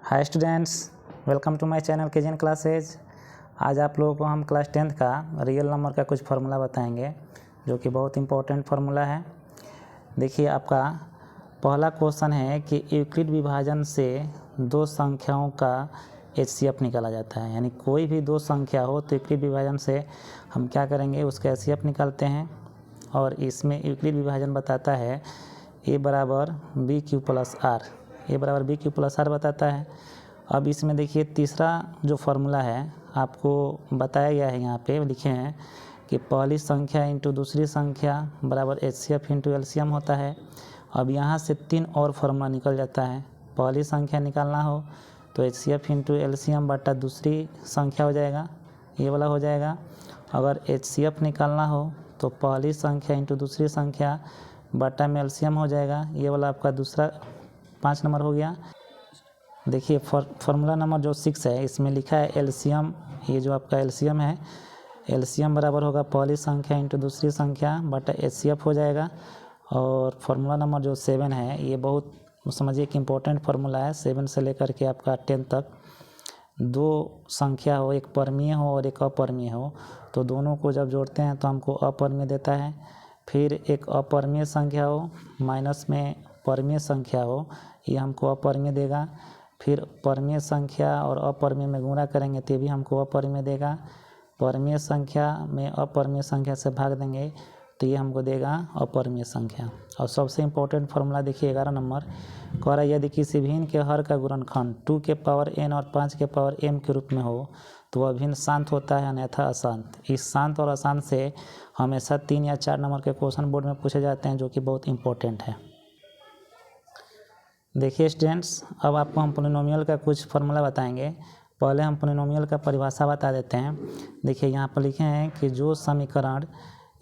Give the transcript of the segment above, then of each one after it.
Hi students, welcome to my channel KGN classes. आज आप लोगों को हम क्लास 10th का रियल नंबर का कुछ फार्मूला बताएंगे जो कि बहुत इंपॉर्टेंट फार्मूला है। देखिए, आपका पहला क्वेश्चन है कि यूक्लिड विभाजन से दो संख्याओं का एचसीएफ निकाला जाता है। यानी कोई भी दो संख्या हो तो यूक्लिड विभाजन से हम क्या करेंगे, उसका एचसीएफ निकालते हैं। और इसमें यूक्लिड विभाजन बताता है ए बराबर बी क्यू प्लस आर, ए बराबर बी क्यू प्लस आर बताता है। अब इसमें देखिए तीसरा जो फार्मूला है आपको बताया गया है, यहाँ पे लिखे हैं कि पहली संख्या इंटू दूसरी संख्या बराबर एचसीएफ इंटू एलसीएम होता है। अब यहाँ से तीन और फार्मूला निकल जाता है। पहली संख्या निकालना हो तो एचसीएफ इंटू एलसीएम बटा दूसरी संख्या हो जाएगा, ये वाला हो जाएगा। अगर एचसीएफ निकालना हो तो पहली संख्या इंटू दूसरी संख्या बटा में एलसीएम हो जाएगा, ये वाला आपका दूसरा 5 नंबर हो गया। देखिए फार्मूला नंबर जो 6 है इसमें लिखा है एलसीएम, ये जो आपका एलसीएम है, एलसीएम बराबर होगा पहली संख्या इंटू दूसरी संख्या बटा एचसीएफ हो जाएगा। और फार्मूला नंबर जो 7 है ये बहुत समझिए कि इम्पोर्टेंट फार्मूला है। 7 से लेकर के आपका 10 तक दो संख्या हो, एक परमीय हो और एक अपरमीय हो, तो दोनों को जब जोड़ते हैं तो हमको अपरमीय देता है। फिर एक अपरमीय संख्या हो माइनस में परमीय संख्या हो, ये हमको अपरमीय देगा। फिर परमीय संख्या और अपरमीय में गुणा करेंगे तो भी हमको अपरमीय देगा। परमीय संख्या में अपरमीय संख्या से भाग देंगे तो ये हमको देगा अपरमीय संख्या। और सबसे इम्पोर्टेंट फार्मूला देखिए 11 नंबर कह रहा है, यदि किसी भिन्न के हर का गुणनखंड 2 के पावर n और 5 के पावर m के रूप में हो तो वह भिन्न शांत होता है अन्यथा अशांत। इस शांत और अशांत से हमेशा 3 या 4 नंबर के क्वेश्चन बोर्ड में पूछे जाते हैं, जो कि बहुत इंपॉर्टेंट है। देखिए स्टूडेंट्स, अब आपको हम पोलिनोमियल का कुछ फार्मूला बताएंगे। पहले हम पोलिनोमियल का परिभाषा बता देते हैं। देखिए यहाँ पर लिखे हैं कि जो समीकरण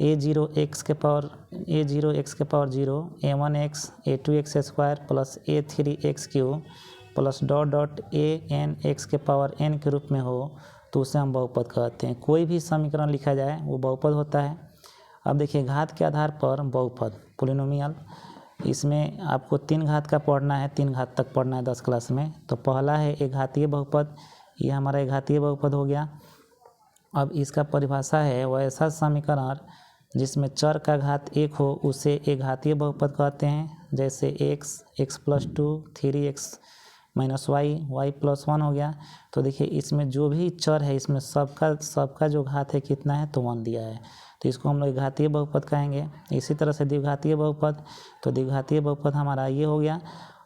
a0 x के power 0 a1x a2x square plus a3x cube plus dot an x के पावर n के रूप में हो तो उसे हम बहुपद कहते हैं। कोई भी समीकरण लिखा जाए वो बहुपद होता है। अब देखिए घात के आधार पर बहुपद पोलिनोमियल, इसमें आपको 3 घात का पढ़ना है, 3 घात तक पढ़ना है 10 क्लास में। तो पहला है एक घातीय बहुपद, ये हमारा एक घातीय बहुपद हो गया। अब इसका परिभाषा है वह ऐसा समीकरण जिसमें चर का घात 1 हो उसे एक घातीय बहुपद कहते हैं। जैसे x plus 2 3x minus y plus 1 हो गया। तो देखिए इसमें जो भी चर है इसमें सबका जो घात है कितना है तो 1 दिया है, तो इसको हम लोग घातीय बहुपद कहेंगे। इसी तरह से द्विघातीय बहुपद, तो द्विघातीय बहुपद हमारा ये हो गया।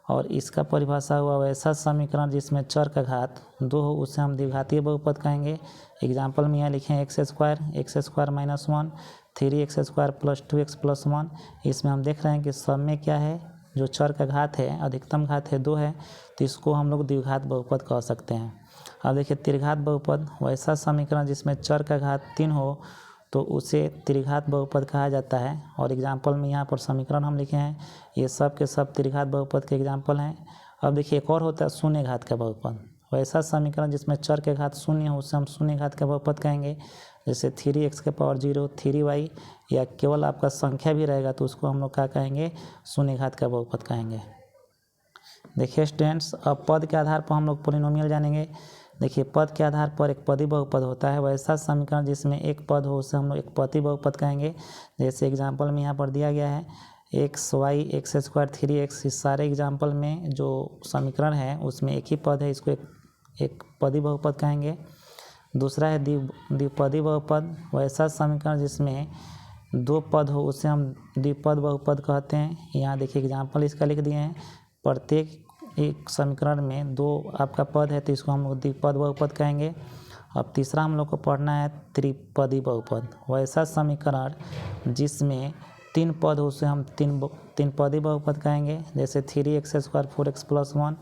और इसका परिभाषा हुआ वैसा समीकरण जिसमें चर का घात 2 हो उसे हम द्विघातीय बहुपद कहेंगे। एग्जाम्पल में यहाँ लिखे हैं x square minus 1 3x square plus 2x plus 1। इसमें हम देख रहे हैं कि सब में क्या है, जो चर का घात है अधिकतम घात है 2 है, तो इसको हम लोग द्विघात बहुपद कह सकते हैं। अब देखिए त्रिघात बहुपद वैसा समीकरण जिसमें चर का घात 3 हो तो उसे त्रिघात बहुपद कहा जाता है। और एग्जाम्पल में यहाँ पर समीकरण हम लिखे हैं, ये सब के सब त्रिघात बहुपद के एग्जाम्पल हैं। अब देखिए एक और होता है शून्य घात का बहुपद, वैसा समीकरण जिसमें चर के घात शून्य हो उसे हम शून्य घात का बहुपद कहेंगे। जैसे 3x के पावर 0 3y, या केवल आपका संख्या भी रहेगा तो उसको हम लोग क्या कहेंगे, शून्य घात का बहुपद कहेंगे। देखिए स्टूडेंट्स, अब पद के आधार पर हम लोग पोलिनोमियल जानेंगे। देखिए पद के आधार पर एक पदी बहुपद होता है, वैसा समीकरण जिसमें एक पद हो उसे हम लोग एक पदी बहुपद कहेंगे। जैसे एग्जाम्पल में यहाँ पर दिया गया है x स्क्वायर 3x, इस सारे एग्जाम्पल में जो समीकरण है उसमें एक ही पद है, इसको एक पदी बहुपद कहेंगे। दूसरा है द्विपदी बहुपद, वैसा समीकरण जिसमें 2 पद हो उसे हम द्विपद बहुपद कहते हैं। यहाँ देखिए एग्जाम्पल इसका लिख दिए हैं, प्रत्येक एक समीकरण में 2 आपका पद है तो इसको हम लोग द्विपद बहुपद कहेंगे। अब तीसरा हम लोग को पढ़ना है त्रिपदी बहुपद, वैसा समीकरण जिसमें 3 पद हो उसे हम तीन पदी बहुपद कहेंगे। जैसे 3x square 4x plus 1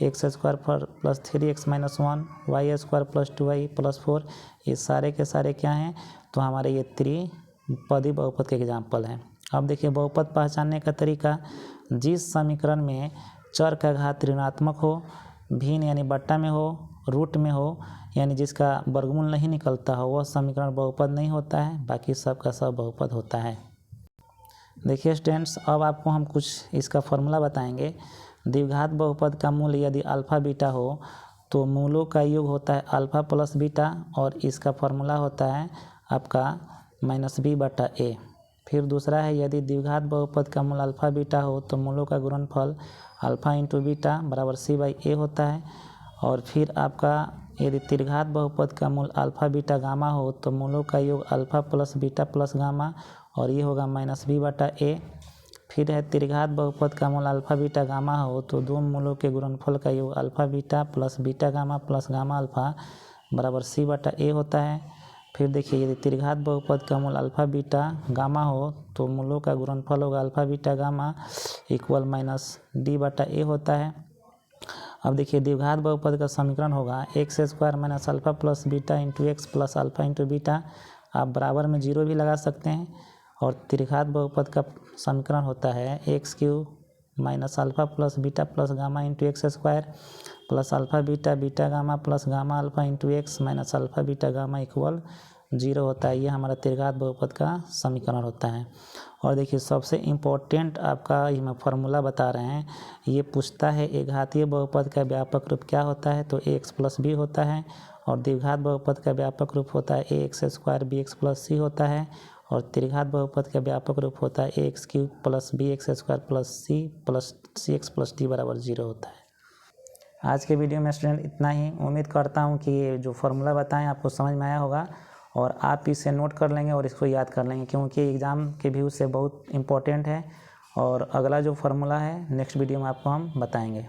x square plus 3x minus 1 y square plus 2y plus 4, ये सारे के सारे क्या हैं तो हमारे ये त्रिपदी बहुपद के एग्जाम्पल हैं। अब देखिए बहुपद पहचानने का तरीका, जिस समीकरण में चर का घात ऋणात्मक हो, भिन्न यानी बट्टा में हो, रूट में हो यानी जिसका वर्गमूल नहीं निकलता हो, वह समीकरण बहुपद नहीं होता है, बाकी सब का सब बहुपद होता है। देखिए स्टूडेंट्स, अब आपको हम कुछ इसका फॉर्मूला बताएंगे। द्विघात बहुपद का मूल यदि अल्फ़ा बीटा हो तो मूलों का योग होता है अल्फ़ा प्लस बीटा और इसका फॉर्मूला होता है आपका -b/a। फिर दूसरा है यदि द्विघात बहुपद का मूल अल्फ़ा बीटा हो तो मूलों का गुणनफल अल्फ़ा इंटू बीटा बराबर c/a होता है। और फिर आपका यदि त्रिघात बहुपद का मूल अल्फ़ा बीटा गामा हो तो मूलों का योग alpha plus beta plus gamma और ये होगा -b/a। फिर है त्रिघात बहुपद का मूल अल्फ़ा बीटा गामा हो तो दो मूलों के गुणनफल का योग alpha beta plus beta gamma plus gamma alpha बराबर c/a होता है। फिर देखिए यदि त्रिघात बहुपद का मूल अल्फ़ा बीटा गामा हो तो मूलों का गुणनफल होगा alpha beta gamma equal -d/a होता है। अब देखिए द्विघात बहुपद का समीकरण होगा x² minus alpha plus beta into x plus alpha into beta. आप बराबर में 0 भी लगा सकते हैं। और त्रिघात बहुपद का समीकरण होता है x³ minus alpha plus beta plus gamma into x² plus alpha beta beta gamma plus gamma alpha into x minus alpha beta gamma equal 0 होता है। ये हमारा त्रिघात बहुपद का समीकरण होता है। और देखिए सबसे इम्पोर्टेंट आपका ये फॉर्मूला बता रहे हैं, ये पूछता है एक घातीय बहुपद का व्यापक रूप क्या होता है तो ax प्लस b होता है। और द्विघात बहुपद का व्यापक रूप होता है ax² bx प्लस c होता है। और त्रिघात बहुपद का व्यापक रूप होता है ax³ plus bx² plus c plus cx plus d बराबर 0 होता है। आज के वीडियो में स्टूडेंट इतना ही। उम्मीद करता हूँ कि ये जो फॉर्मूला बताएं आपको समझ में आया होगा और आप इसे नोट कर लेंगे और इसको याद कर लेंगे, क्योंकि एग्ज़ाम के व्यू से बहुत इम्पोर्टेंट है। और अगला जो फॉर्मूला है नेक्स्ट वीडियो में आपको हम बताएंगे।